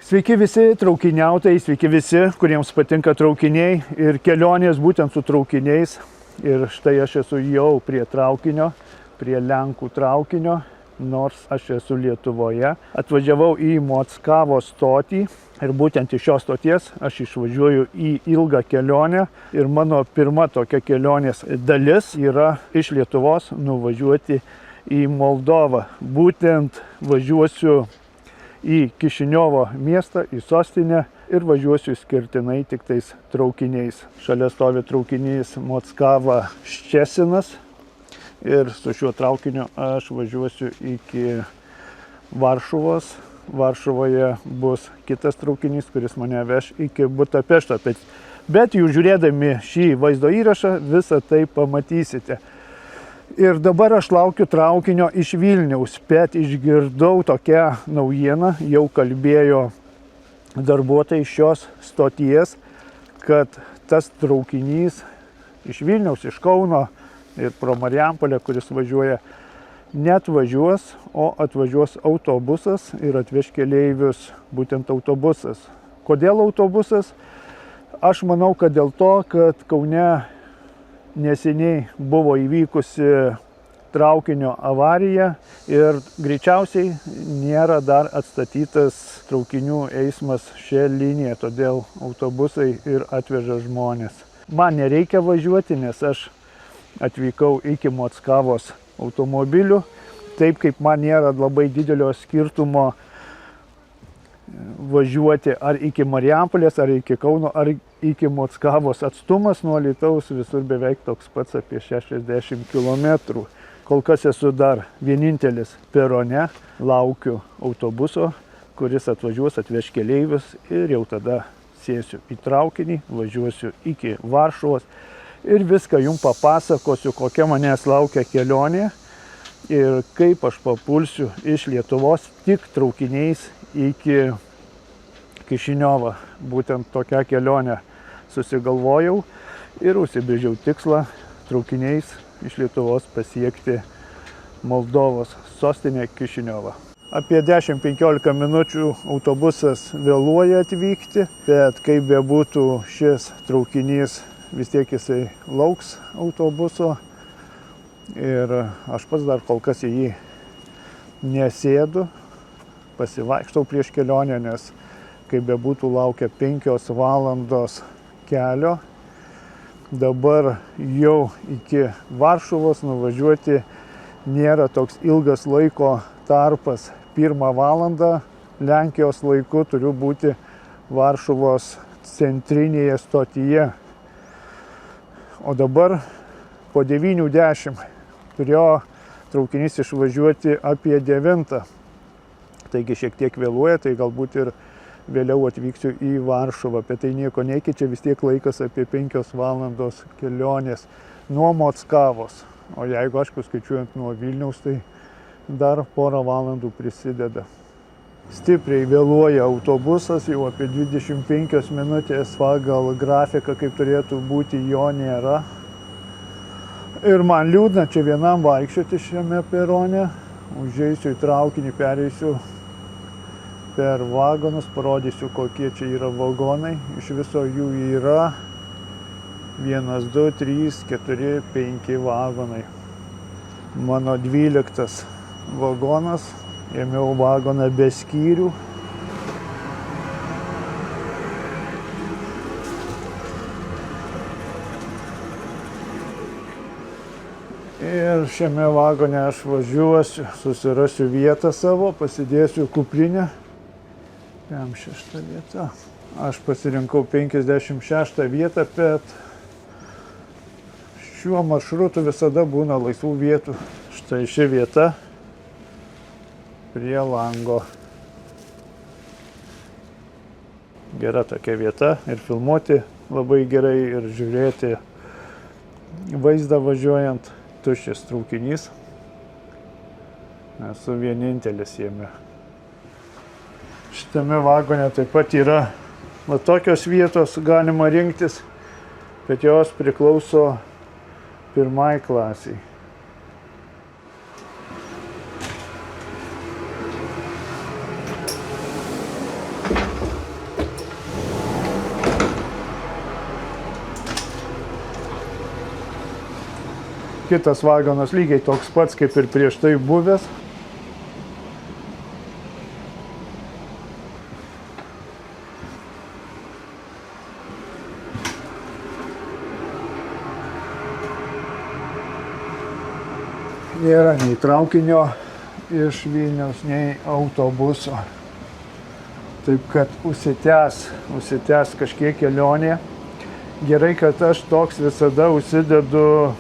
Sveiki visi traukiniautojai, sveiki visi, kuriems patinka traukiniai ir kelionės būtent su traukiniais. Ir štai aš esu jau prie traukinio, prie Lenkų traukinio, nors aš esu Lietuvoje. Atvažiavau į Mockavos stotį ir būtent iš šios stoties aš išvažiuoju į ilgą kelionę. Ir mano pirma tokia kelionės dalis yra iš Lietuvos nuvažiuoti į Moldovą. Būtent važiuosiu į Kišiniovo miestą, į sostinę ir važiuosiu skirtinai tik tais traukiniais. Šalia stovi traukinys Mockava Ščecinas ir su šiuo traukiniu aš važiuosiu iki Varšuvos. Varšuvoje bus kitas traukinys, kuris mane veš iki Budapešto. Bet jūs žiūrėdami šį vaizdo įrašą visą tai pamatysite. Ir dabar aš laukiu traukinio iš Vilniaus, bet išgirdau tokią naujieną, jau kalbėjo darbuotojai šios stoties, kad tas traukinys iš Vilniaus, iš Kauno ir pro Marijampolę, kuris važiuoja, neatvažiuos, o atvažiuos autobusas ir atveš keleivius būtent autobusas. Kodėl autobusas? Aš manau, kad dėl to, kad Kaune neseniai buvo įvykusi traukinio avarija ir greičiausiai nėra dar atstatytas traukinių eismas šią liniją, todėl autobusai ir atveža žmonės. Man nereikia važiuoti, nes aš atvykau iki Mockavos automobiliu, taip kaip man nėra labai didelio skirtumo važiuoti ar iki Marijampolės, ar iki Kauno, ar iki Mockavos. Atstumas nuo Alytaus visur beveik toks pats, apie 60 km. Kol kas esu dar vienintelis perone, laukiu autobuso, kuris atvažiuos, atveš keleivius ir jau tada sėsiu į traukinį, važiuosiu iki Varšuvos ir viską jums papasakosiu, kokia manęs laukia kelionė ir kaip aš papulsiu iš Lietuvos tik traukiniais iki Kišiniovo. Būtent tokią kelionę susigalvojau ir užsibrėžiau tikslą traukiniais iš Lietuvos pasiekti Moldovos sostinę Kišiniovą. Apie 10-15 minučių autobusas vėluoja atvykti, bet kaip bebūtų šis traukinys, vis tiek jisai lauks autobuso ir aš pats dar kol kas į jį nesėdu. Pasivaikštau prieš kelionę, nes kaip bebūtų laukia 5 valandos kelio. Dabar jau iki Varšuvos nuvažiuoti nėra toks ilgas laiko tarpas. 1 valandą Lenkijos laiku turiu būti Varšuvos centrinėje stotyje. O dabar po 9:10 turėjo traukinys išvažiuoti apie 9. Taigi šiek tiek vėluoja, tai galbūt ir vėliau atvyksiu į Varšuvą. Apie tai nieko nekeičia, vis tiek laikas apie 5 valandos kelionės nuo Mockavos. O jeigu, aišku, skaičiuojant nuo Vilniaus, tai dar porą valandų prisideda. Stipriai vėluoja autobusas, jau apie 25 minutės pagal grafiką, kaip turėtų būti, jo nėra. Ir man liūdna čia vienam vaikščioti šiame perone. Užeisiu į traukinį, pereisiu per vagonus, parodysiu, kokie čia yra vagonai. Iš viso jų yra 1, 2, 3, 4, 5 vagonai. Mano 12 vagonas, ėmiau vagoną be skyrių. Ir šiame vagone aš važiuosiu, susirasiu vietą savo, pasidėsiu kuprinę. 56 vieta. Aš pasirinkau 56 vietą, bet šiuo maršrutu visada būna laisvų vietų. Štai ši vieta prie lango. Gera tokia vieta ir filmuoti labai gerai ir žiūrėti vaizdą važiuojant. Tuščias traukinys. Esu vienintelis jame. Šitame vagone taip pat yra tokios vietos, galima rinktis, bet jos priklauso 1 klasiai. Kitas vagonas lygiai toks pats, kaip ir prieš tai buvęs. Nėra nei traukinio iš Vilniaus, nei autobuso. Taip kad užsitęs kažkiek kelionė. Gerai, kad aš toks visada užsidedu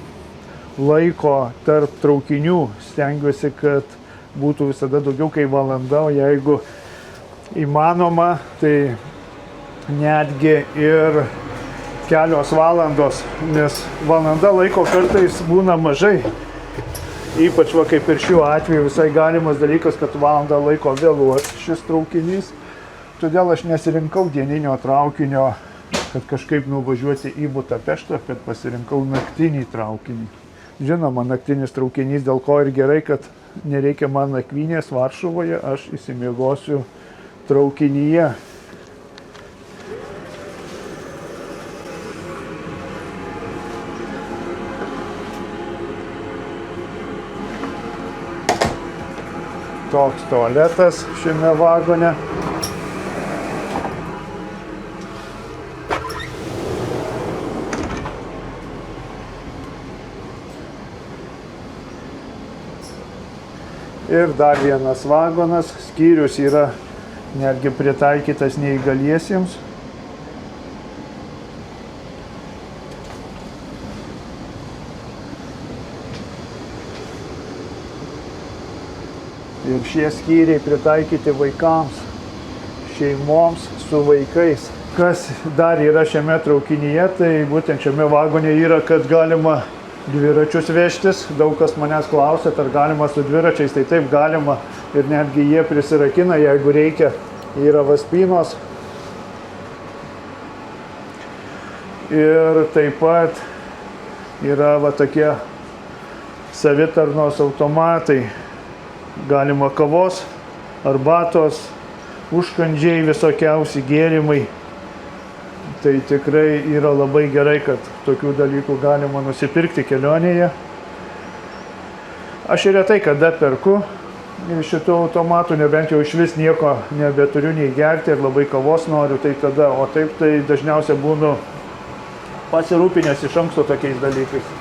laiko tarp traukinių. Stengiuosi, kad būtų visada daugiau kaip valanda, o jeigu įmanoma, tai netgi ir kelios valandos, nes valanda laiko kartais būna mažai. Ypač va, kaip ir šiuo atveju visai galimas dalykas, kad valandą laiko vėluos šis traukinys. Todėl aš nesirinkau dieninio traukinio, kad kažkaip nuvažiuoti į Budapeštą, kad pasirinkau naktinį traukinį. Žinoma, naktinis traukinys, dėl ko ir gerai, kad nereikia man nakvynės Varšuvoje, aš išsimiegosiu traukinyje. Toks tualetas šiame vagone. Ir dar vienas vagonas, skyrius yra netgi pritaikytas neįgaliesiems. Ir šie skyriai pritaikyti vaikams, šeimoms su vaikais. Kas dar yra šiame traukinyje, tai būtent šiame vagone yra, kad galima dviračius vežtis. Daug kas manęs klausia, ar galima su dviračiais, tai taip galima ir netgi jie prisirakina, jeigu reikia, yra vaspynos. Ir taip pat yra va tokie savitarnos automatai. Galima kavos, arbatos, užkandžiai, visokiausi gėrimai. Tai tikrai yra labai gerai, kad tokių dalykų galima nusipirkti kelionėje. Aš retai kada perku iš šitų automatų, nebent jau iš vis nieko nebeturiu nei gerti ir labai kavos noriu, tai tada, o taip tai dažniausiai būnu pasirūpinęs iš anksto tokiais dalykais.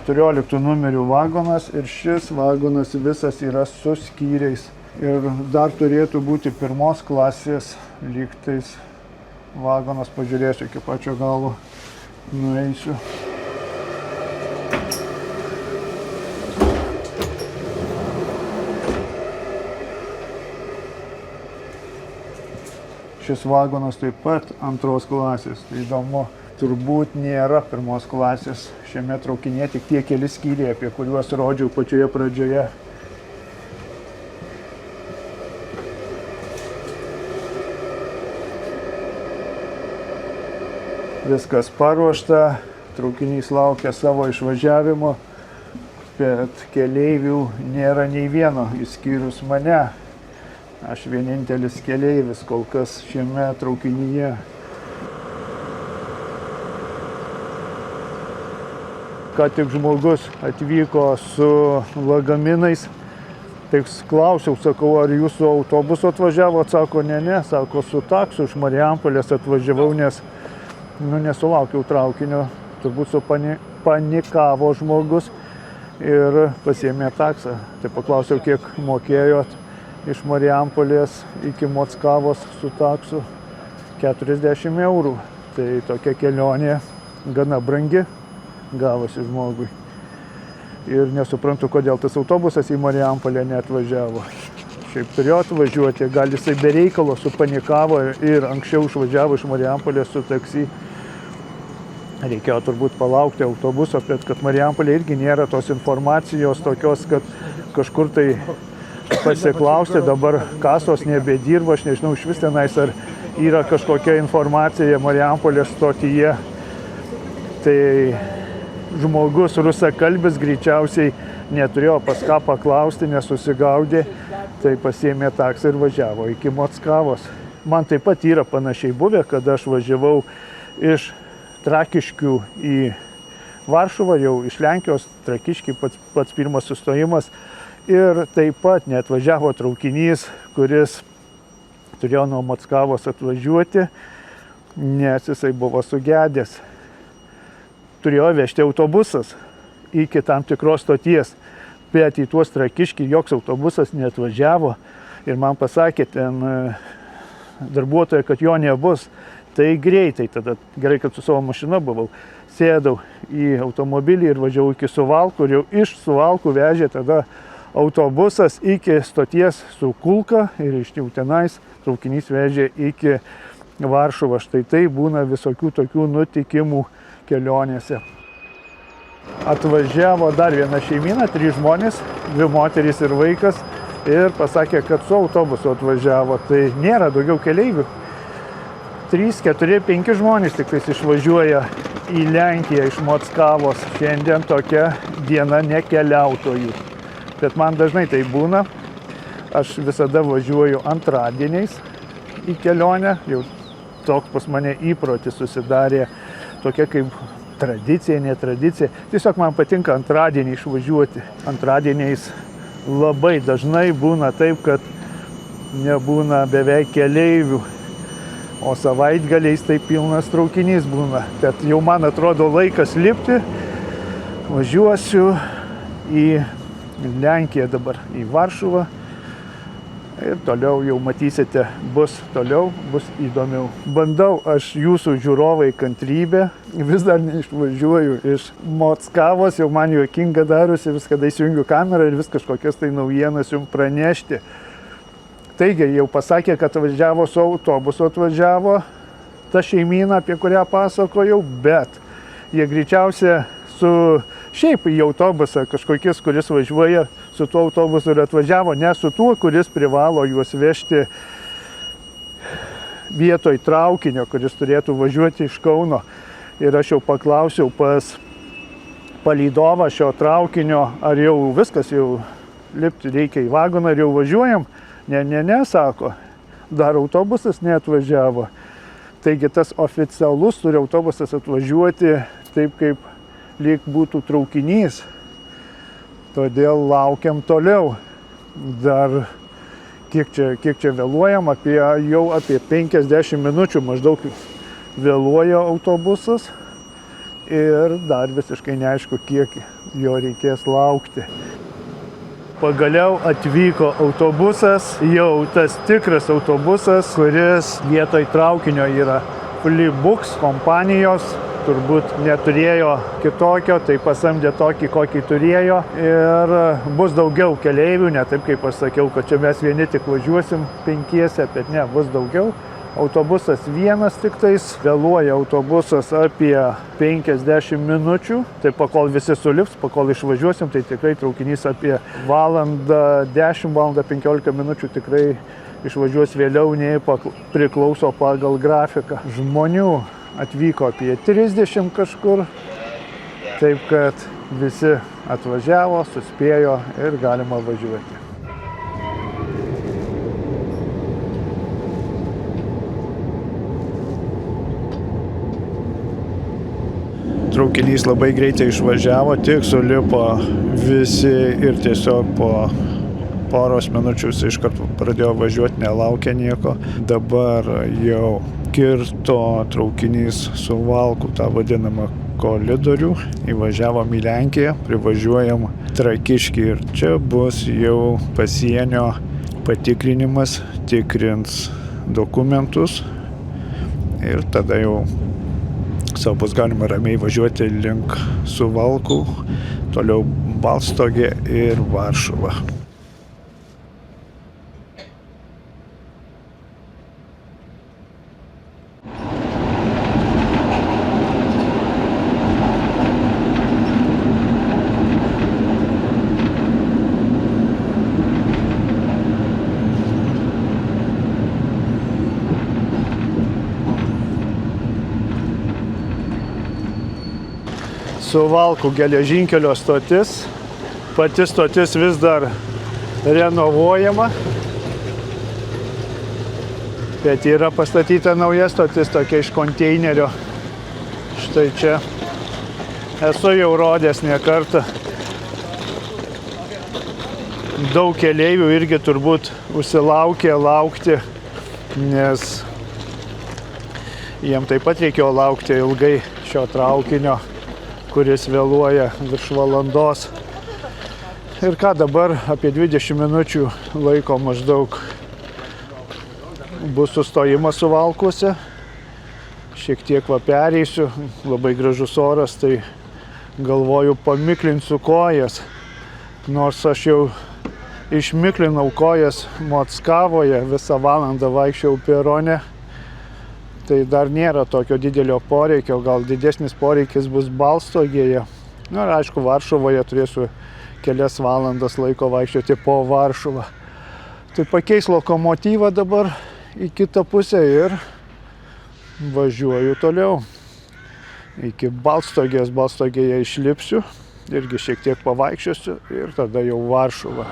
(14 numerių vagonas ir šis vagonas visas yra su skyriais. Ir dar turėtų būti pirmos klasės lygtais vagonas, pažiūrėsiu iki pačio galo, nueisiu. Šis vagonas taip pat antros klasės, tai įdomu. Turbūt nėra pirmos klasės šiame traukinyje, tik tie keli skyriai, apie kuriuos rodžiau pačioje pradžioje. Viskas paruošta, traukinys laukia savo išvažiavimo, bet keleivių nėra nei vieno, išskyrus mane. Aš vienintelis keleivis kol kas šiame traukinyje. Ką tik žmogus atvyko su lagaminais, tai klausiau, sakau, ar jūsų autobusu atvažiavo, sako, ne, sako, su taksu iš Marijampolės atvažiavau, nes nesulaukiau traukinio, turbūt panikavo žmogus ir pasiėmė taksą. Tai paklausiau, kiek mokėjot iš Marijampolės iki Mockavos su taksu, 40 eurų. Tai tokia kelionė gana brangi gavosi žmogui. Ir nesuprantu, kodėl tas autobusas į Marijampolę neatvažiavo. Šiaip turėjo atvažiuoti, gal jisai be reikalo supanikavo ir anksčiau išvažiavo iš Marijampolės su taksi. Reikėjo turbūt palaukti autobuso, bet kad Marijampolė irgi nėra tos informacijos tokios, kad kažkur tai pasiklausti, dabar kasos nebedirba, aš nežinau iš vis tenais, ar yra kažkokia informacija Marijampolės stotyje. Tai žmogus rusakalbis greičiausiai neturėjo pas ką paklausti, nesusigaudė. Tai pasiėmė taksą ir važiavo iki Mockavos. Man taip pat yra panašiai buvę, kad aš važiavau iš Trakiškių į Varšuvą, jau iš Lenkijos, Trakiškiai pats pirmas sustojimas. Ir taip pat net važiavo traukinys, kuris turėjo nuo Mockavos atvažiuoti, nes jisai buvo sugedęs. Turėjo vežti autobusas iki tam tikros stoties, bet į tuos Trakiškį joks autobusas neatvažiavo ir man pasakė ten darbuotoja, kad jo nebus. Tai greitai, tada gerai, kad su savo mašina buvau, sėdau į automobilį ir važiavau iki Suvalkų ir jau iš Suvalkų vežė tada autobusas iki stoties Sukulka ir iš jau tenais traukinys vežė iki Varšuvą. Štai tai būna visokių tokių nutikimų kelionėse. Atvažiavo dar viena šeimyna, 3 žmonės, 2 moterys ir vaikas ir pasakė, kad su autobusu atvažiavo. Tai nėra daugiau keleivių. 3, 4, 5 žmonės tik išvažiuoja į Lenkiją iš Mockavos. Šiandien tokia diena nekeliautojų. Bet man dažnai tai būna. Aš visada važiuoju antradieniais į kelionę. Jau toks pas mane įprotis susidarė, tokia kaip tradicija, netradicija. Tiesiog man patinka antradienį išvažiuoti. Antradieniais labai dažnai būna taip, kad nebūna beveik keleivių, o savaitgaliais tai pilnas traukinys būna. Bet jau man atrodo laikas lipti. Važiuosiu į Lenkiją dabar, į Varšuvą. Ir toliau jau matysite, bus įdomiau. Bandau aš jūsų žiūrovai kantrybę, vis dar neišvažiuoju iš Mockavos, jau man juokinga darosi, vis kada įsijungiu kamerą ir vis kažkokias tai naujienas jums pranešti. Taigi, jau pasakė, kad važiavo su autobusu, atvažiavo ta šeimyna, apie kurią pasakojau, bet jie greičiausia šiaip į autobusą kažkokius, kuris važiuoja su tuo autobusu ir atvažiavo, ne su tuo, kuris privalo juos vežti vietoj traukinio, kuris turėtų važiuoti iš Kauno. Ir aš jau paklausiau pas palydovą šio traukinio, ar jau viskas, jau lipti reikia į vagoną, ar jau važiuojam. Ne, sako, dar autobusas neatvažiavo. Taigi tas oficialus turi autobusas atvažiuoti taip, kaip lyg būtų traukinys, todėl laukiam toliau. Dar kiek čia vėluojam, jau apie 50 minučių maždaug vėluoja autobusas ir dar visiškai neaišku, kiek jo reikės laukti. Pagaliau atvyko autobusas, jau tas tikras autobusas, kuris vietoj traukinio yra Flixbus kompanijos. Turbūt neturėjo kitokio, tai pasamdė tokį, kokį turėjo. Ir bus daugiau keleivių, ne taip kaip aš sakiau, kad čia mes vieni tik važiuosim 5, bet ne, bus daugiau. Autobusas vienas tik tais, vėluoja autobusas apie 50 minučių. Tai pakol visi sulips, pakol išvažiuosim, tai tikrai traukinys apie valandą 10, valandą 15 minučių tikrai išvažiuos vėliau, nei priklauso pagal grafiką. Žmonių atvyko apie 30 kažkur, taip kad visi atvažiavo, suspėjo ir galima važiuoti. Traukinys labai greitai išvažiavo, tik sulipo visi ir tiesiog po poros minučių iškart pradėjo važiuoti, nelaukė nieko. Dabar jau kirto traukinys Suvalkų, tą vadinamą koridorių, įvažiavom į Lenkiją, privažiuojam Trakiškį ir čia bus jau pasienio patikrinimas, tikrins dokumentus ir tada jau bus galima ramiai važiuoti link Suvalkų, toliau Balstogė ir Varšuva. Suvalkų geležinkelio stotis. Pati stotis vis dar renovuojama. Bet yra pastatyta nauja stotis tokia iš konteinerio. Štai čia. Esu jau rodęs ne kartą. Daug keleivių irgi turbūt užsilaukė laukti, nes jiem taip pat reikėjo laukti ilgai šio traukinio, kuris vėluoja virš valandos. Ir ką dabar apie 20 minučių laiko maždaug bus sustojimas Suvalkuose. Šiek tiek va pereisiu, labai gražus oras, tai galvoju pamiklinsiu kojas. Nors aš jau išmiklinau kojas Mockavoje, visą valandą vaikščiau perone, tai dar nėra tokio didelio poreikio, gal didesnis poreikis bus Balstogėje. Na ir aišku, Varšuvoje turėsiu kelias valandas laiko vaikščioti po Varšuvą. Tai pakeis lokomotyvą dabar į kitą pusę ir važiuoju toliau. Iki Balstogės, Balstogėje išlipsiu, irgi šiek tiek pavaikščiosiu ir tada jau Varšuva.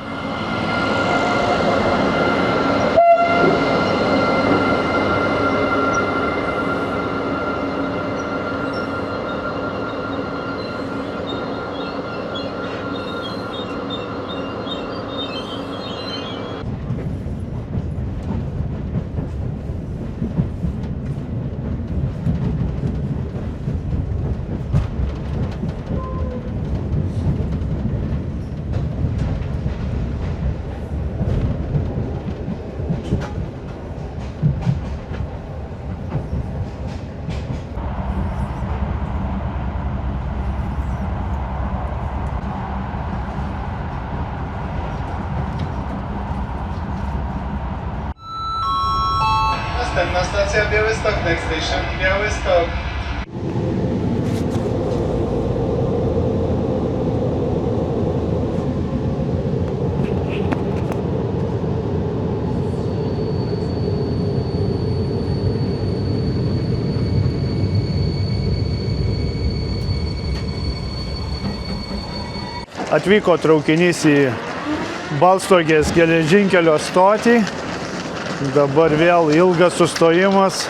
Następna stacja Białystok, next station Białystok. Atvyko traukinys į Balstogės geležinkelio stotį. Dabar vėl ilgas sustojimas.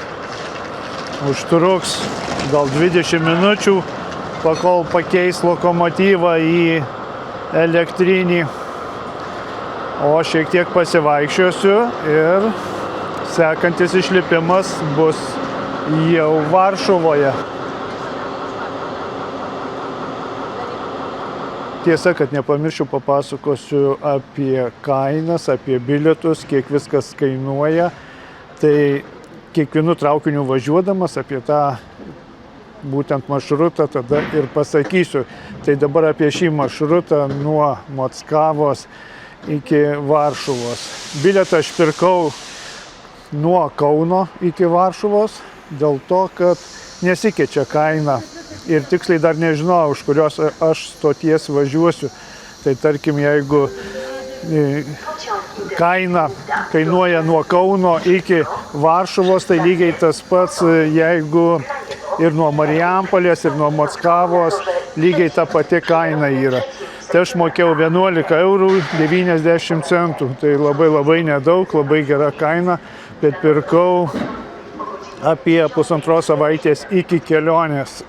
Užtruks gal 20 minučių, pakol pakeis lokomotyvą į elektrinį. O šiek tiek pasivaikščiosiu ir sekantis išlipimas bus jau Varšuvoje. Tiesa, kad nepamiršiu, papasakosiu apie kainas, apie bilietus, kiek viskas kainuoja. Tai kiekvienu traukiniu važiuodamas apie tą būtent maršrutą tada ir pasakysiu. Tai dabar apie šį maršrutą nuo Mockavos iki Varšuvos. Bilietą aš pirkau nuo Kauno iki Varšuvos, dėl to, kad nesikeičia kaina. Ir tiksliai dar nežinau, už kurios aš stoties važiuosiu. Tai tarkim, jeigu kaina kainuoja nuo Kauno iki Varšuvos, tai lygiai tas pats, jeigu ir nuo Marijampolės, ir nuo Mockavos, lygiai ta pati kaina yra. Tai aš mokėjau 11,90 €. Tai labai nedaug, labai gera kaina, bet pirkau apie pusantros savaitės iki kelionės.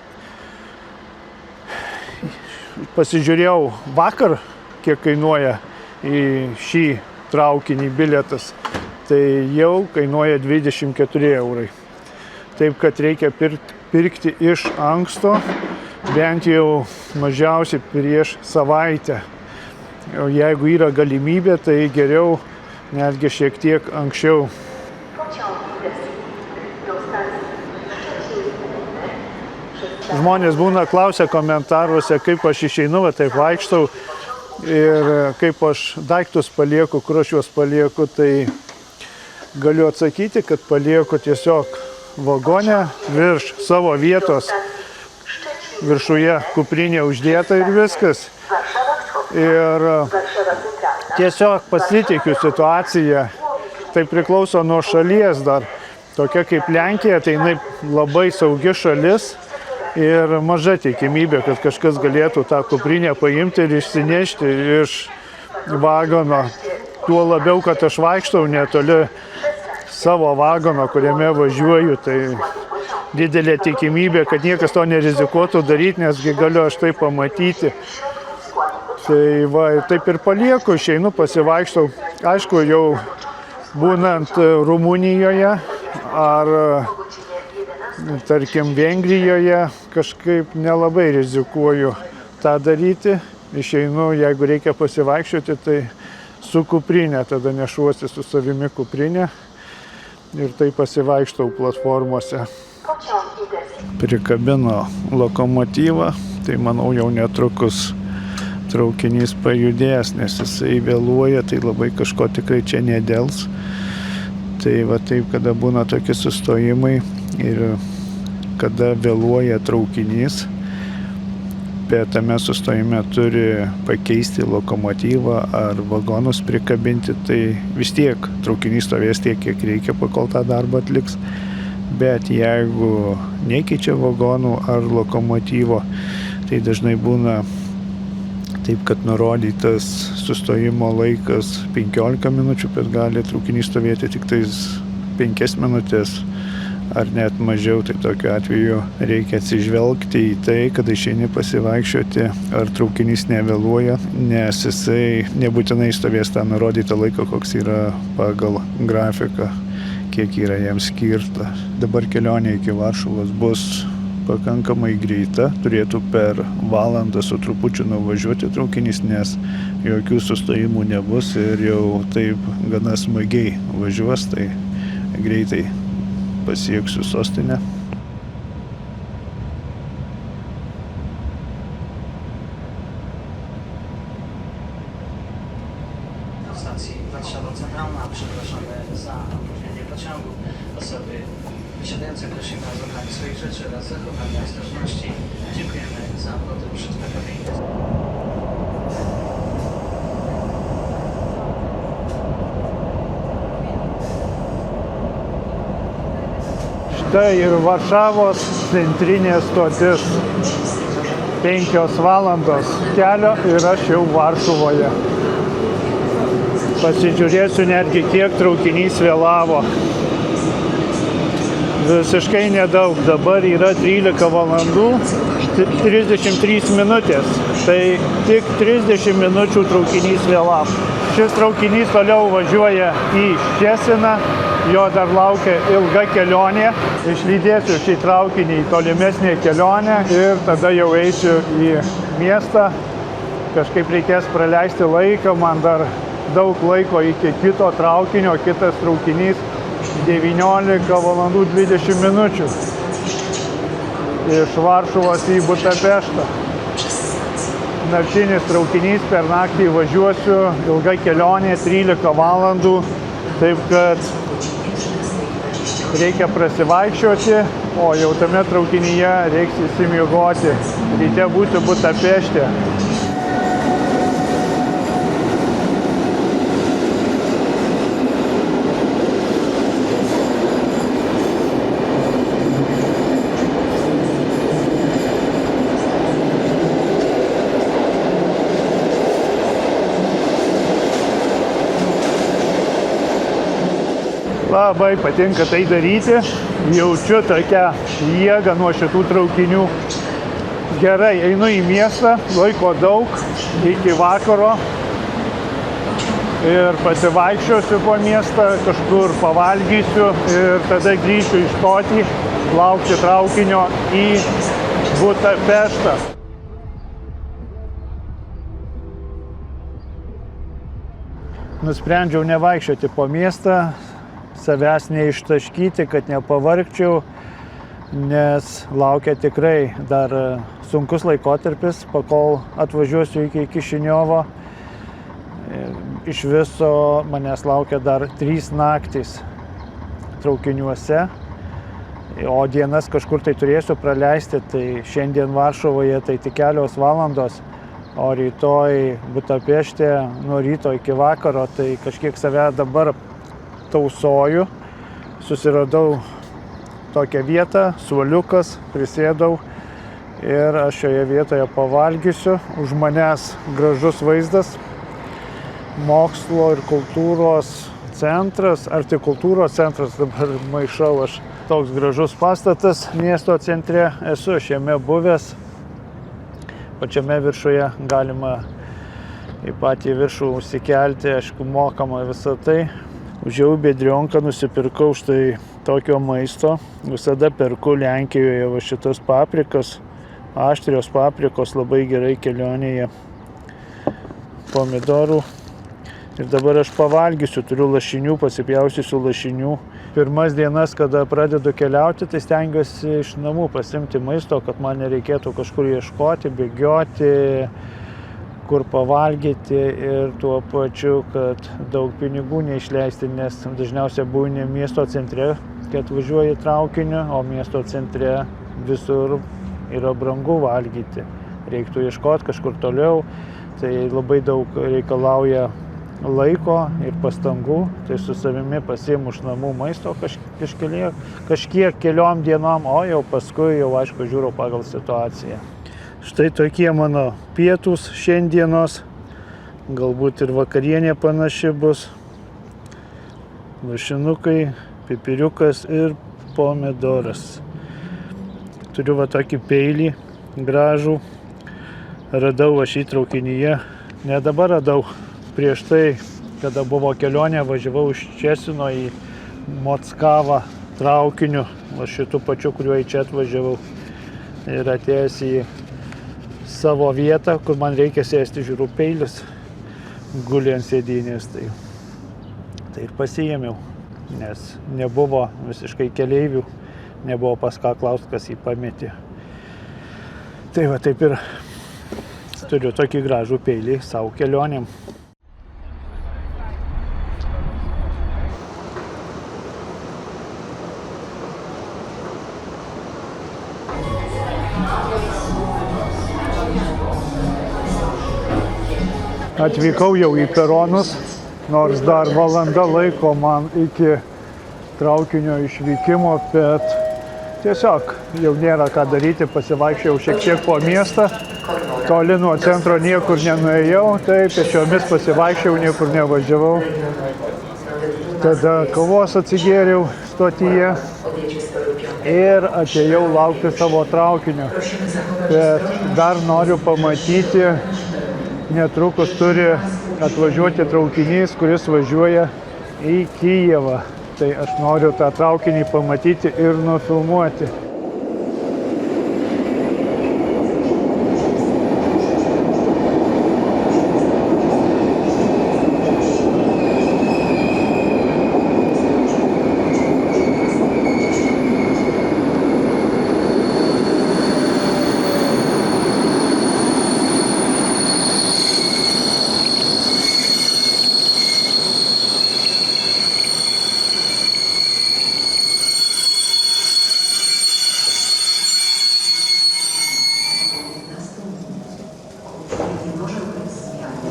Pasižiūrėjau vakar, kiek kainuoja į šį traukinį bilietas. Tai jau kainuoja 24 €. Taip, kad reikia pirkti iš anksto, bent jau mažiausiai prieš savaitę. O jeigu yra galimybė, tai geriau netgi šiek tiek anksčiau. Žmonės būna klausia komentaruose, kaip aš išeinu, taip vaikštau ir kaip aš daiktus palieku, kur aš juos palieku, tai galiu atsakyti, kad palieku tiesiog vagone virš savo vietos, viršuje kuprinė uždėta ir viskas. Ir tiesiog pasitikiu situaciją, tai priklauso nuo šalies dar. Tokia kaip Lenkija, tai jinai labai saugi šalis. Ir maža tikimybė, kad kažkas galėtų tą kuprinę paimti ir išsinešti iš vagono. Tuo labiau, kad aš vaikštau netoli savo vagono, kuriame važiuoju, tai didelė tikimybė, kad niekas to nerizikuotų daryti, nesgi galiu aš tai pamatyti. Tai va, taip ir palieku, išeinu, pasivaikštau. Aišku, jau būnant Rumunijoje ar, tarkim, Vengrijoje, kažkaip nelabai rizikuoju tą daryti. Išeinu, jeigu reikia pasivaikščioti, tai su kuprinė, tada nešuosi su savimi kuprinė ir tai pasivaikštau platformose. Prikabino lokomotyvą, tai manau jau netrukus traukinys pajudės, nes jisai vėluoja, tai labai kažko tikrai čia nedels. Tai va taip, kada būna tokie sustojimai ir kada vėluoja traukinys, bet tame sustojime turi pakeisti lokomotyvą ar vagonus prikabinti, tai vis tiek traukinys stovės tiek, kiek reikia, pakol tą darbą atliks. Bet jeigu nekeičia vagonų ar lokomotyvo, tai dažnai būna taip, kad nurodytas sustojimo laikas 15 minučių, bet gali traukinys stovėti tik tais 5 minutės ar net mažiau. Tai tokiu atveju reikia atsižvelgti į tai, kada išeini pasivaikščioti, ar traukinys nevėluoja, nes jisai nebūtinai stovės tą nurodytą laiką, koks yra pagal grafiką, kiek yra jam skirta. Dabar kelionė iki Varšuvos bus pakankamai greita, turėtų per valandą su trupučiu nuvažiuoti traukinys, nes jokių sustojimų nebus ir jau taip gana smagiai važiuos, tai greitai pasieksiu sostinę. Stacji Warszawa Centralna, przepraszamy za opóźnienie pociągu. Osoby wysiadające prosimy o zabranie swoich rzeczy oraz zachowanie ostrożności. Dziękujemy za podróż z PKP Inter. Štai ir Varšavos centrinė stotis. 5 valandos kelio ir aš jau Varšuvoje. Pasižiūrėsiu netgi, kiek traukinys vėlavo. Visiškai nedaug. Dabar yra 13 valandų 33 minutės. Tai tik 30 minučių traukinys vėlavo. Šis traukinys toliau važiuoja į Ščeciną. Jo dar laukia ilga kelionė. Išlydėsiu šį traukinį į tolimesnę kelionę ir tada jau eisiu į miestą. Kažkaip reikės praleisti laiką, man dar daug laiko iki kito traukinio, kitas traukinys 19 valandų 20 minučių iš Varšuvos į Budapeštą. Naktinis traukinys, per naktį važiuosiu, ilga kelionė 13 valandų, taip kad reikia prasivaikščioti, o jau tame traukinyje reiks įsimiegoti. Ryte būsiu Budapešte. Labai patinka tai daryti, jaučiu tokią jėgą nuo šitų traukinių. Gerai, einu į miestą, laiko daug, iki vakaro ir pasivaikščiosiu po miestą, kažkur pavalgysiu ir tada grįšiu į stotį, laukti traukinio į Budapeštą. Nusprendžiau nevaikščioti po miestą, savęs neištaškyti, kad nepavargčiau, nes laukia tikrai dar sunkus laikotarpis, pakol atvažiuosiu iki Kišiniovo. Iš viso manęs laukia dar 3 naktys traukiniuose, o dienas kažkur tai turėsiu praleisti, tai šiandien Varšuvoje tai tik kelios valandos, o rytoj Budapešte nuo ryto iki vakaro, tai kažkiek save dabar tausoju. Susiradau tokią vietą, suoliukas, prisėdau ir aš šioje vietoje pavalgysiu. Už manęs gražus vaizdas, mokslo ir kultūros centras, artikultūros centras, dabar maišau aš. Toks gražus pastatas miesto centre, esu šiame buvęs. Pačiame viršuje galima į patį viršų užsikelti, aišku, mokama visą tai. Užėjau Bedrionką, nusipirkau štai tokio maisto. Visada perku Lenkijoje va šitas paprikas, aštrios paprikos, labai gerai kelionėje, pomidorų. Ir dabar aš pavalgysiu, turiu lašinių, pasipjaustysiu lašinių. Pirmas dienas, kada pradedu keliauti, tai stengiuosi iš namų pasimti maisto, kad man nereikėtų kažkur ieškoti, bėgioti, kur pavalgyti ir tuo pačiu, kad daug pinigų neišleisti, nes dažniausiai būni miesto centre, kad važiuoji traukiniu, o miesto centre visur yra brangu valgyti. Reiktų ieškoti kažkur toliau, tai labai daug reikalauja laiko ir pastangų, tai su savimi pasiimu iš namų maisto kažkiek keliom dienom, o jau paskui jau aišku žiūriu pagal situaciją. Štai tokie mano pietūs šiandienos, galbūt ir vakarienė panaši bus. Lašinukai, pipiriukas ir pomidoras. Turiu va tokį peilį gražų, radau aš jį traukinyje, ne dabar radau. Prieš tai, kada buvo kelionė, važiavau iš Česino į Mockavą traukiniu, va šitų pačių, kuriuo į čia atvažiavau. Ir atėjęs į savo vietą, kur man reikia sėsti, žiūriu, peilis guli ant sėdynės. Tai ir pasiėmiau, nes nebuvo visiškai keleivių, nebuvo pas ką klausti, kas jį pametė. Tai va taip ir turiu tokį gražų peilį savo kelionėm. Atvykau jau į peronus, nors dar valanda laiko man iki traukinio išvykimo, bet tiesiog jau nėra ką daryti, pasivaikščiau šiek tiek po miestą, toli nuo centro niekur nenuėjau, tai pėsčiomis pasivaikščiau, niekur nevažiavau. Tada kavos atsigėriau stotyje ir atėjau laukti savo traukinio, bet dar noriu pamatyti. Netrukus turi atvažiuoti traukinys, kuris važiuoja į Kijevą. Tai aš noriu tą traukinį pamatyti ir nufilmuoti.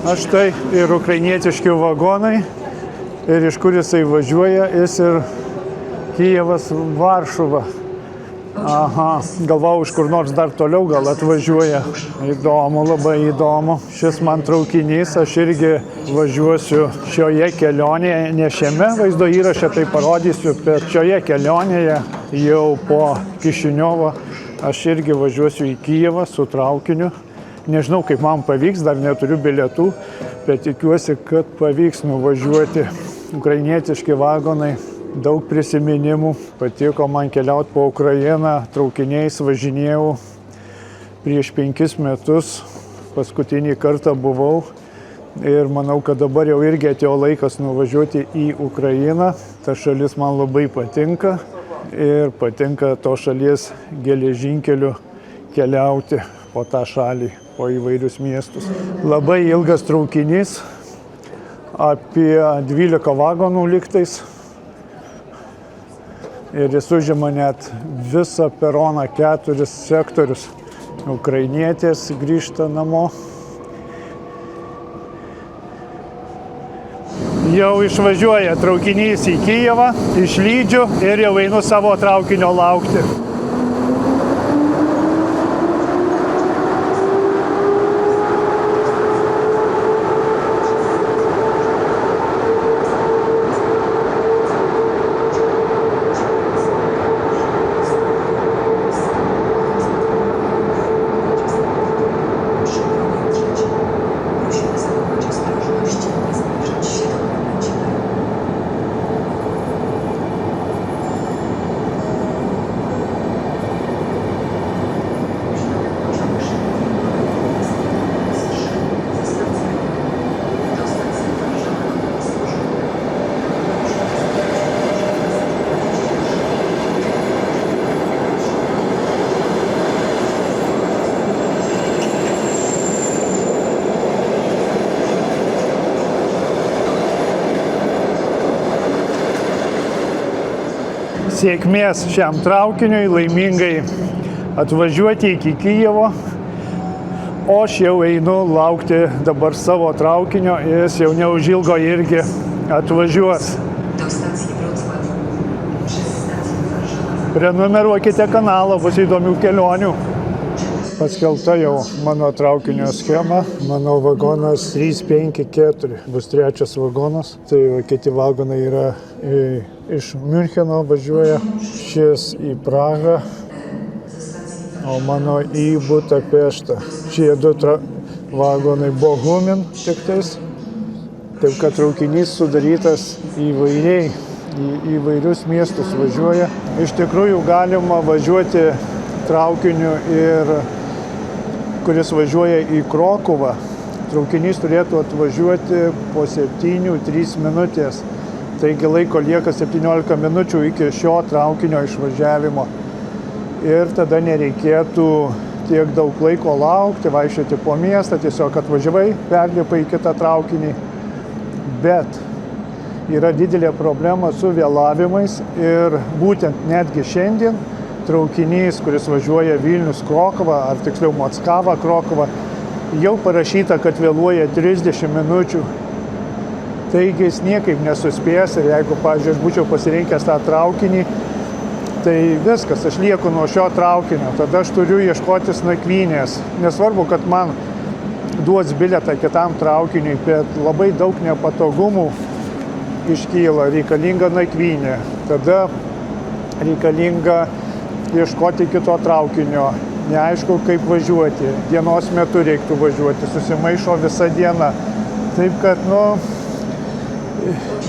Aš tai ir ukrainietiški vagonai, ir iš kur jisai važiuoja, jis ir Kijevas, Varšuva. Aha, galvau, iš kur nors dar toliau gal atvažiuoja. Įdomu, labai įdomu. Šis man traukinys, aš irgi važiuosiu šioje kelionėje, ne šiame vaizdo įraše, tai parodysiu, bet šioje kelionėje jau po Kišiniovo aš irgi važiuosiu į Kijevą su traukiniu. Nežinau, kaip man pavyks, dar neturiu bilietų, bet tikiuosi, kad pavyks nuvažiuoti. Ukrainietiški vagonai, daug prisiminimų, patiko man keliauti po Ukrainą, traukiniais važinėjau prieš 5 metus, paskutinį kartą buvau ir manau, kad dabar jau irgi atėjo laikas nuvažiuoti į Ukrainą. Ta šalis man labai patinka ir patinka to šalies geležinkeliu keliauti po tą šalį, po įvairius miestus. Labai ilgas traukinys, apie 12 vagonų lygtais. Ir jis užima net visą peroną, 4 sektorius. Ukrainietės grįžta namo. Jau išvažiuoja traukinys į Kijevą, išlydžiu ir jau einu savo traukinio laukti. sėkmės šiam traukiniui, laimingai atvažiuoti iki Kijevo. O aš jau einu laukti dabar savo traukinio, jis jau neužilgo irgi atvažiuos. Prenumeruokite kanalą, bus įdomių kelionių. Paskelbta jau mano traukinio schema, mano vagonas 354, bus trečias vagonas. Tai kiti vagonai yra iš Miuncheno važiuoja, šis į Prahą, o mano į Budapeštą. Šie du vagonai Bogumin tiktais, taip kad traukinys sudarytas įvairiai, į įvairius miestus važiuoja. Iš tikrųjų galima važiuoti traukiniu ir kuris važiuoja į Krokuvą. Traukinys turėtų atvažiuoti po 7-3 minutės. Taigi laiko lieka 17 minučių iki šio traukinio išvažiavimo. Ir tada nereikėtų tiek daug laiko laukti, vaikščioti po miestą, tiesiog atvažiavai, perlipai į kitą traukinį. Bet yra didelė problema su vėlavimais ir būtent netgi šiandien traukinys, kuris važiuoja Vilnius-Krokuva, ar tiksliau Mockava-Krokuva, jau parašyta, kad vėluoja 30 minučių. Taigi jis niekaip nesuspės ir jeigu, pavyzdžiui, aš būčiau pasirinkęs tą traukinį, tai viskas, aš lieku nuo šio traukinio, tada aš turiu ieškotis nakvynės. Nesvarbu, kad man duos bilietą kitam traukiniui, bet labai daug nepatogumų iškyla, reikalinga nakvynė. Tada reikalinga ieškoti kito traukinio, neaišku, kaip važiuoti. Dienos metu reiktų važiuoti, susimaišo visa diena. Taip kad,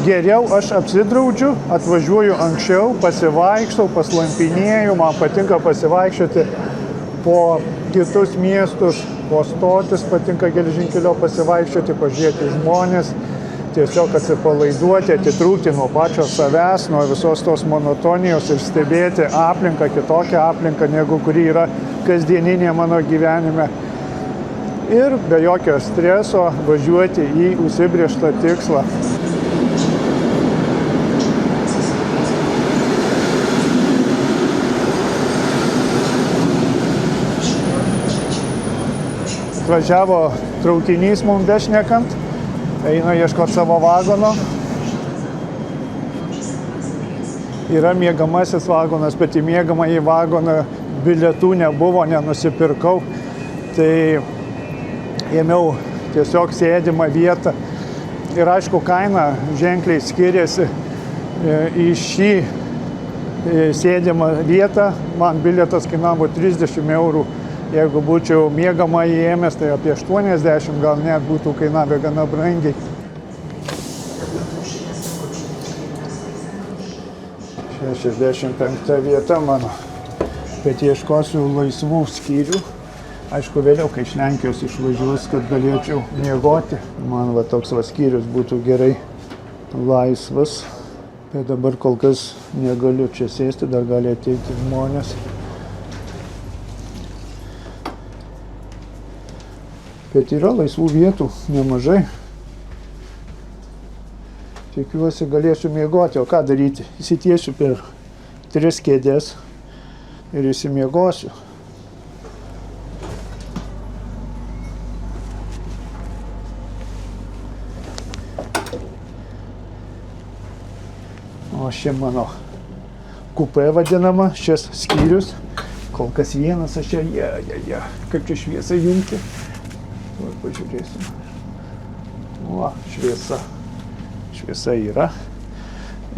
geriau aš apsidraudžiu, atvažiuoju anksčiau, pasivaikštau, paslampinėju, man patinka pasivaikščioti po kitus miestus, po stotis, patinka geležinkelio pasivaikščioti, pažiūrėti žmonės, tiesiog atsipalaiduoti, atitrūkti nuo pačio savęs, nuo visos tos monotonijos ir stebėti aplinką, kitokią aplinką, negu kuri yra kasdieninė mano gyvenime. Ir be jokio streso važiuoti į užsibrėžtą tikslą. Važiavo traukinys mums bešnekant, eina ieškoti savo vagono. Yra miegamasis vagonas, bet į miegamąjį vagoną bilietų nebuvo, nenusipirkau. Tai ėmiau tiesiog sėdimą vietą. Ir aišku, kaina ženkliai skiriasi. Į šį sėdimą vietą man bilietas kainavo 30 eurų. Jeigu būčiau miegamąjį ėmęs, tai apie 80 gal net būtų kainavę gana brangiai. 65 vieta mano, bet ieškosiu laisvų skyrių. Aišku, vėliau, kai iš Lenkijos išvažiuos, kad galėčiau miegoti. Man toks skyrius būtų gerai laisvas. Bet dabar kol kas negaliu čia sėsti, dar gali ateiti žmonės. Bet yra laisvų vietų nemažai. Tikiuosi galėsiu miegoti, o ką daryti? Įsitiesiu per 3 kėdės ir įsimiegosiu. O šia mano kupė vadinama, šis skyrius. Kol kas vienas aš čia, kaip čia šviesą jungti. Pažiūrėsim. O, šviesa. Šviesa yra.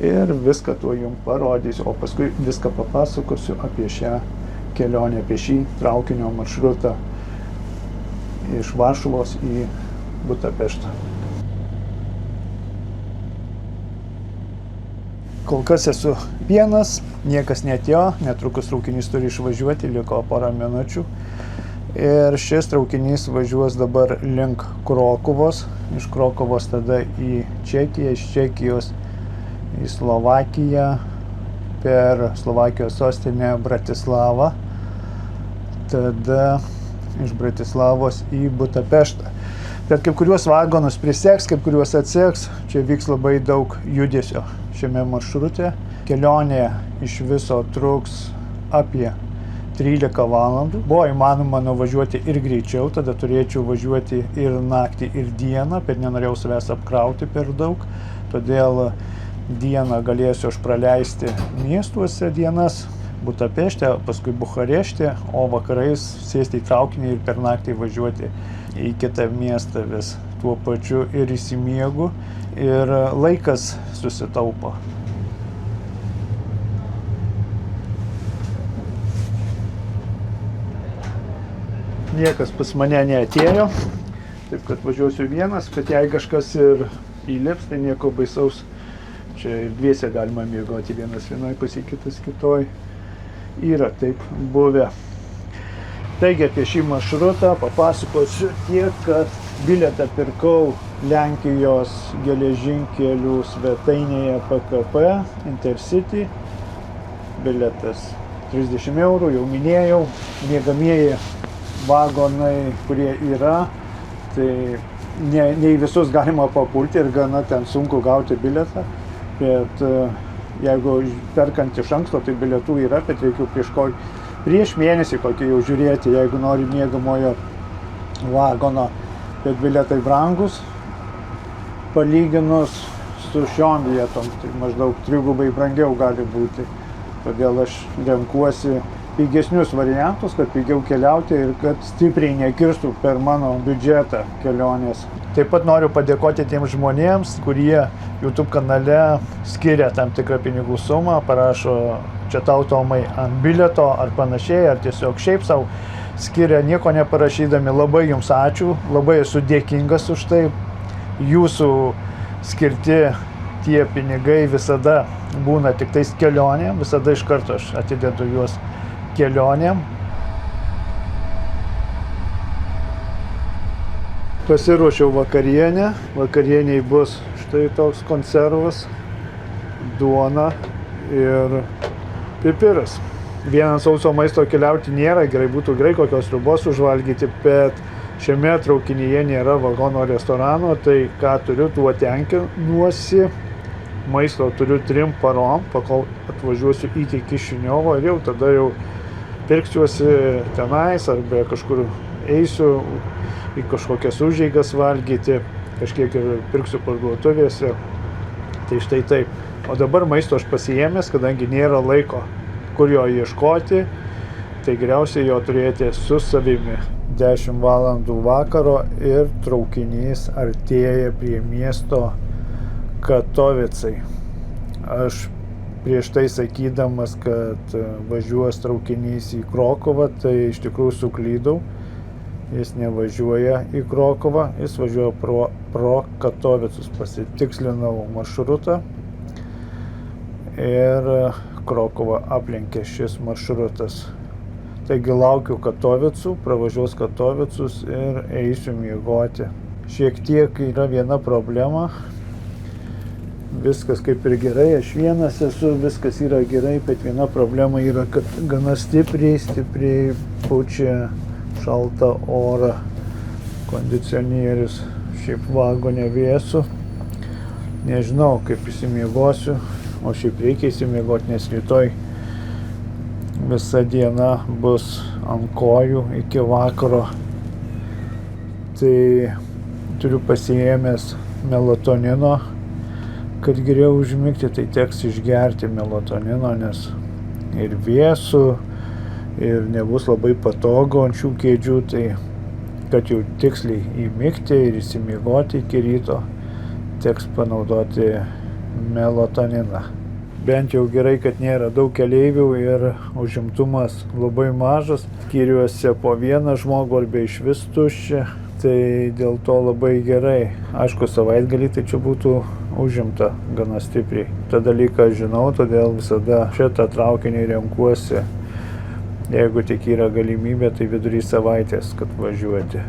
Ir viską tuo jums parodysiu, o paskui viską papasakosiu apie šią kelionę, apie šį traukinio maršrutą iš Varšuvos į Budapeštą. Kol kas esu vienas, niekas neatėjo, netrukus traukinys turi išvažiuoti, liko porą minučių. Ir šis traukinys važiuos dabar link Krokuvos, iš Krokuvos tada į Čekiją, iš Čekijos į Slovakiją, per Slovakijos sostinę Bratislavą, tada iš Bratislavos į Budapeštą. Bet kai kuriuos vagonus priseks, kai kuriuos atseks, čia vyks labai daug judesio šiame maršrute, Kelionė iš viso truks apie 13 valandų. Buvo įmanoma nuvažiuoti ir greičiau, tada turėčiau važiuoti ir naktį, ir dieną, bet nenorėjau savęs apkrauti per daug. Todėl dieną galėsiu aš praleisti miestuose dienas, Butapešte, paskui Bukarešte, o vakarais sėsti į traukinį ir per naktį važiuoti į kitą miestą vis. Tuo pačiu ir įsimiegu, ir laikas susitaupo. Niekas pas mane neatėjo, taip kad važiuosiu vienas, bet jei kažkas ir įlips, tai nieko baisaus. Čia ir dviese galima miegoti, vienas vienoj pusėj, kitas kitoj. Yra taip buvę. Taigi apie šį maršrutą papasakosiu tiek, kad bilietą pirkau Lenkijos geležinkelių svetainėje PKP Intercity. Bilietas 30 €, jau minėjau, miegamieji vagonai, kurie yra, tai ne į visus galima papulti ir gana ten sunku gauti bilietą, bet jeigu perkant iš anksto, tai bilietų yra, bet reikia prieš mėnesį kokį jau žiūrėti, jeigu nori miegamojo vagono, bet bilietai brangus, palyginus su šiom vietom, tai maždaug 3 brangiau gali būti, todėl aš renkuosi pigesnius variantus, kad pigiau keliauti ir kad stipriai nekirstų per mano biudžetą kelionės. Taip pat noriu padėkoti tiems žmonėms, kurie YouTube kanale skiria tam tikrą pinigų sumą, parašo čia tau Tomai ant bilieto ar panašiai, ar tiesiog šiaip savo skiria nieko neparašydami. Labai jums ačiū, labai esu dėkingas už tai. Jūsų skirti tie pinigai visada būna tik tais kelionėm, visada iš karto aš atidedu juos kelionėm. Pasiruošiau vakarienę. Vakarieniai bus štai toks konservas, duona ir pipiras. Vienas sauso maisto keliauti nėra, gerai būtų kokios sriubos užvalgyti, bet šiame traukinyje nėra vagono restorano, tai ką turiu, tuo tenkinuosi. Maisto turiu 3 parom, pakol atvažiuosiu iki Kišiniovo ir jau tada jau pirksiuosi tenais arba kažkur eisiu į kažkokias užeigas valgyti, kažkiek ir pirksiu parduotuvėse. Tai štai taip. O dabar maisto aš pasiėmęs, kadangi nėra laiko, kur jo ieškoti, tai geriausiai jo turėti su savimi. 10 valandų vakaro ir traukinys artėja prie miesto Katovicai. Aš prieš tai sakydamas, kad važiuos traukinys į Krokovą, tai iš tikrųjų suklydau. Jis nevažiuoja į Krokovą, jis važiuoja pro Katovicus. Pasitikslinau maršrutą ir Krokovą aplenkė šis maršrutas. Taigi laukiu Katovicų, pravažiuos Katovicus ir eisiu miegoti. Šiek tiek yra viena problema. Viskas kaip ir gerai, aš vienas esu, viskas yra gerai, bet viena problema yra, kad gana stipriai pučia šaltą orą. Kondicionierius šiaip vagone vėsu. Nežinau, kaip įsimiegosiu, o šiaip reikia įsimiegoti, nes rytoj visa diena bus ant kojų iki vakaro. Tai turiu pasiėmęs melatonino, kad geriau užmigti, tai teks išgerti melatonino, nes ir vėsu, ir nebus labai patogu ant šių kėdžių, tai kad jau tiksliai įmigti ir įsimiegoti iki ryto, teks panaudoti melatoniną. Bent jau gerai, kad nėra daug keleivių ir užimtumas labai mažas, skyriuose po vieną žmogų arba išvis tuščia, tai dėl to labai gerai. Aišku, savaitgalį tai čia būtų užimta gana stipriai. Ta dalyką žinau, todėl visada šitą traukinį renkuosi. Jeigu tik yra galimybė, tai vidury savaitės, kad važiuoti.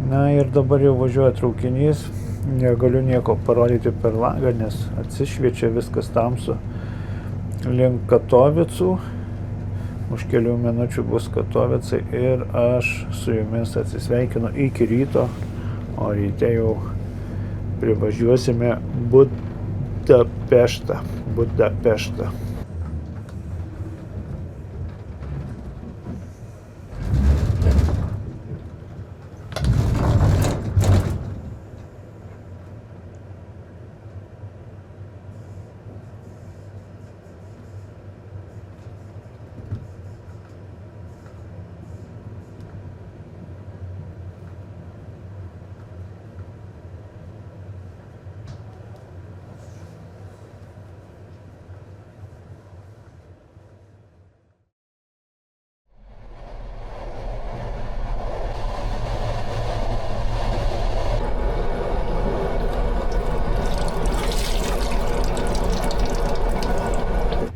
Na ir dabar jau važiuoja traukinys. Negaliu nieko parodyti per langą, nes atsišviečia viskas tamsu. Link Katovicų. Už kelių minučių bus Katovicai ir aš su jumis atsisveikinu iki ryto, o ryte jau privažiuosime Budapešę. Budapeštą.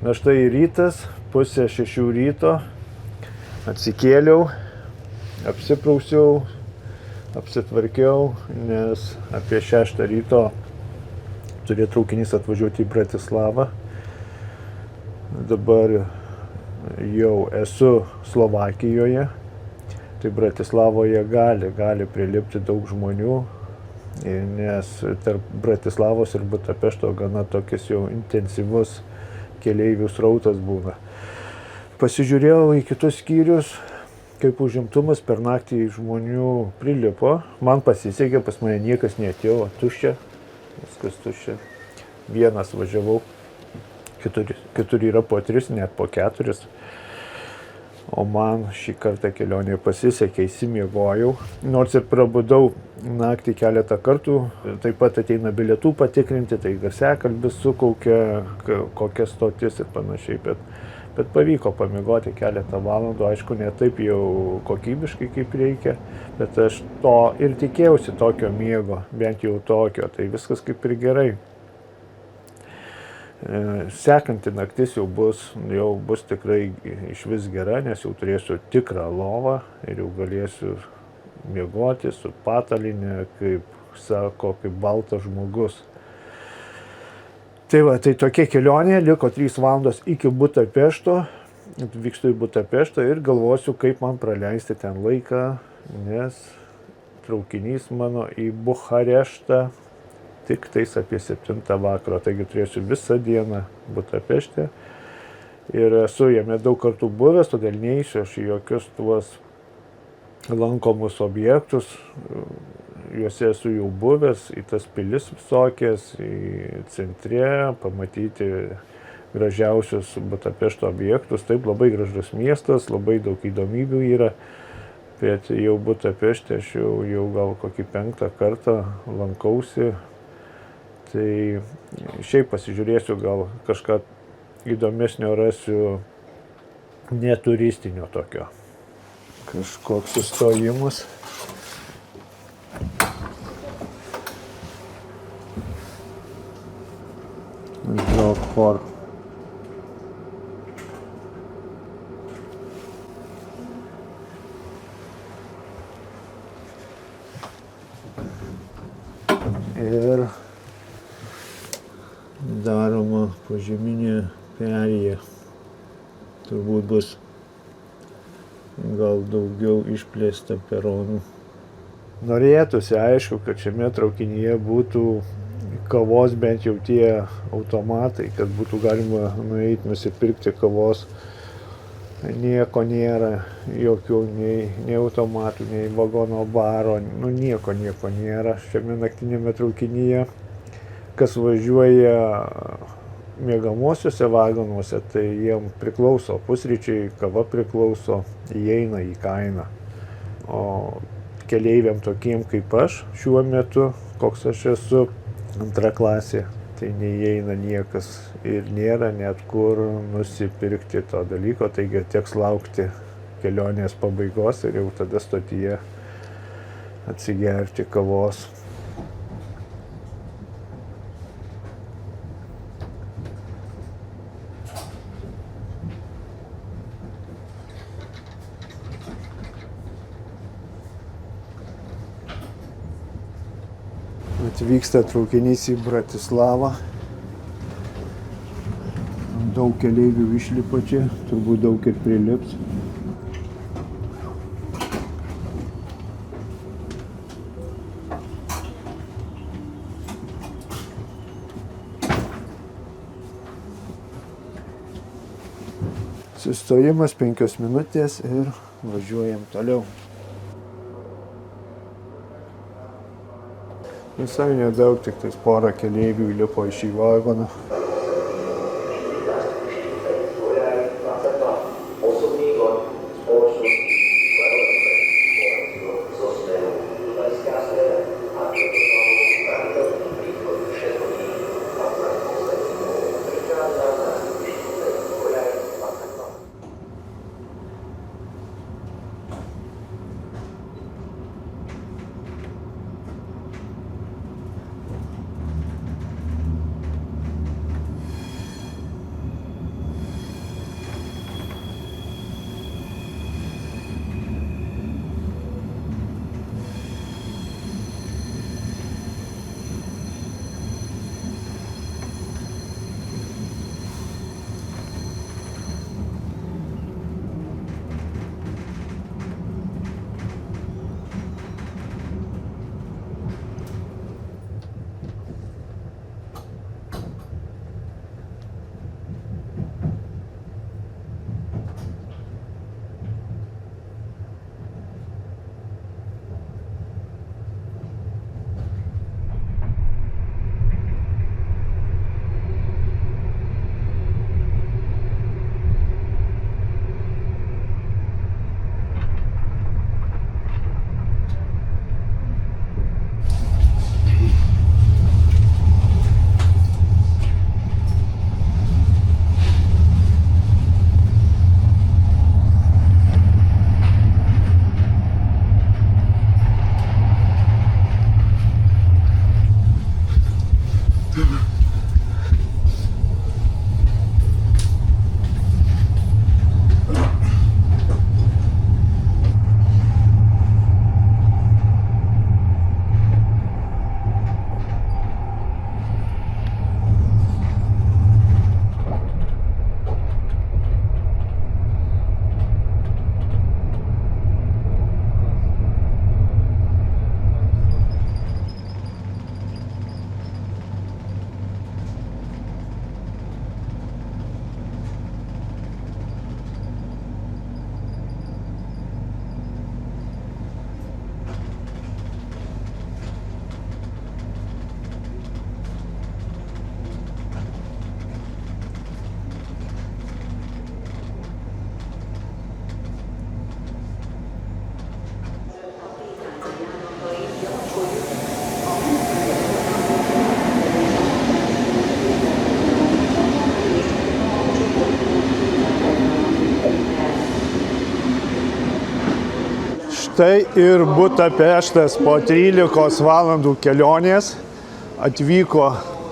Na štai rytas, 5:30 ryto, atsikėliau, apsiprausiau, apsitvarkiau, nes apie 6 ryto turėjo traukinys atvažiuoti į Bratislavą. Dabar jau esu Slovakijoje, tai Bratislavoje gali prilipti daug žmonių, nes tarp Bratislavos ir Budapešto gana tokis jau intensyvus keleivių srautas būna. Pasižiūrėjau į kitus skyrius, kaip užimtumas, per naktį žmonių prilipo. Man pasisekė, pas mane niekas neatėjo, tuščia, viskas tuščia. Vienas važiavau, kitur yra po 3, net po 4. O man šį kartą kelionėje pasisekė, įsimiegojau. Nors ir prabudau naktį keletą kartų, taip pat ateina bilietų patikrinti, tai garsiakalbis sukaukia, kokias stotis ir panašiai, bet pavyko pamiegoti keletą valandų, aišku, ne taip jau kokybiškai kaip reikia, bet aš to ir tikėjausi, tokio miego, bent jau tokio, tai viskas kaip ir gerai. Sekanti naktis jau bus tikrai išvis gera, nes jau turėsiu tikrą lovą ir jau galėsiu miegoti su patalinė, kaip sako, kaip baltas žmogus. Tai va, tai tokia kelionė, liko 3 valandos iki Budapešto, vykstu į Budapeštą ir galvosiu, kaip man praleisti ten laiką, nes traukinys mano į Bukareštą tik tais apie 7 vakaro, taigi turėsiu visą dieną Budapešte ir esu jame daug kartų buvęs, todėl neįsiu aš į jokius tuos lankomus objektus, juose esu jau buvęs, į tas pilis visokias, į centre, pamatyti gražiausius Budapešto objektus, taip labai gražus miestas, labai daug įdomybių yra, bet jau Budapešte aš jau gal kokį 5 kartą lankausi. Tai šiaip pasižiūrėsiu, gal kažką įdomesnio rasiu, neturistinio tokio. Kažkoks sustojimas. Žokor. Ir daroma požeminė perėja. Turbūt bus gal daugiau išplėsta peronų. Norėtųsi, aišku, kad šiame traukinyje būtų kavos bent jau tie automatai, kad būtų galima nueiti nusipirkti kavos. Nieko nėra, jokių nei automatų, nei vagono baro, nieko nėra šiame naktinėme traukinyje. Kas važiuoja miegamosiuose vagonuose, tai jiem priklauso pusryčiai, kava priklauso, įeina į kainą. O keleiviam tokiem kaip aš šiuo metu, koks aš esu, 2 klasė, tai neįeina niekas ir nėra net kur nusipirkti to dalyko, taigi teks laukti kelionės pabaigos ir jau tada stotyje atsigerti kavos. Atvyksta traukinys į Bratislavą. Daug keleivių išlipa čia, turbūt daug ir prilips. Sustojimas 5 minutės ir važiuojam toliau. Visai nedaug, tik tais porą keleivių įlipo į šį vagoną. Štai ir Budapeštas po 13 valandų kelionės atvyko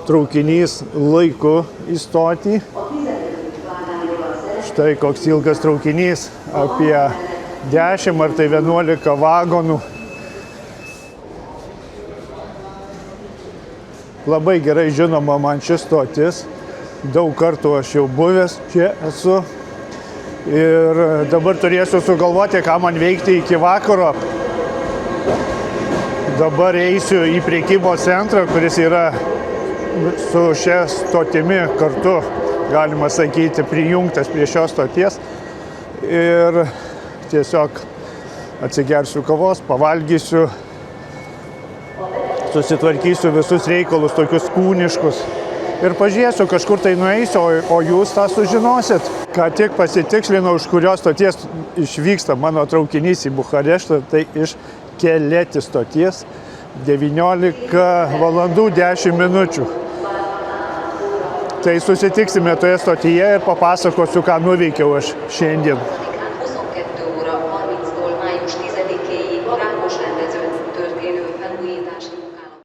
traukinys laiku į stotį. Štai koks ilgas traukinys, apie 10 ar tai 11 vagonų. Labai gerai žinoma man šis stotis, daug kartų aš jau buvęs čia esu. Ir dabar turėsiu sugalvoti, ką man veikti iki vakaro. Dabar eisiu į prekybos centrą, kuris yra su šia stotimi kartu, galima sakyti, prijungtas prie šios stoties. Ir tiesiog atsigersiu kavos, pavalgysiu, susitvarkysiu visus reikalus, tokius kūniškus. Ir pažiūrėsiu, kažkur tai nueisiu, o jūs tą sužinosit. Ką tik pasitikslinau, iš kurios stoties išvyksta mano traukinys į Bukareštą, tai iš Keleti stoties 19 valandų 10 minučių. Tai susitiksime toje stotyje ir papasakosiu, ką nuveikiau aš šiandien.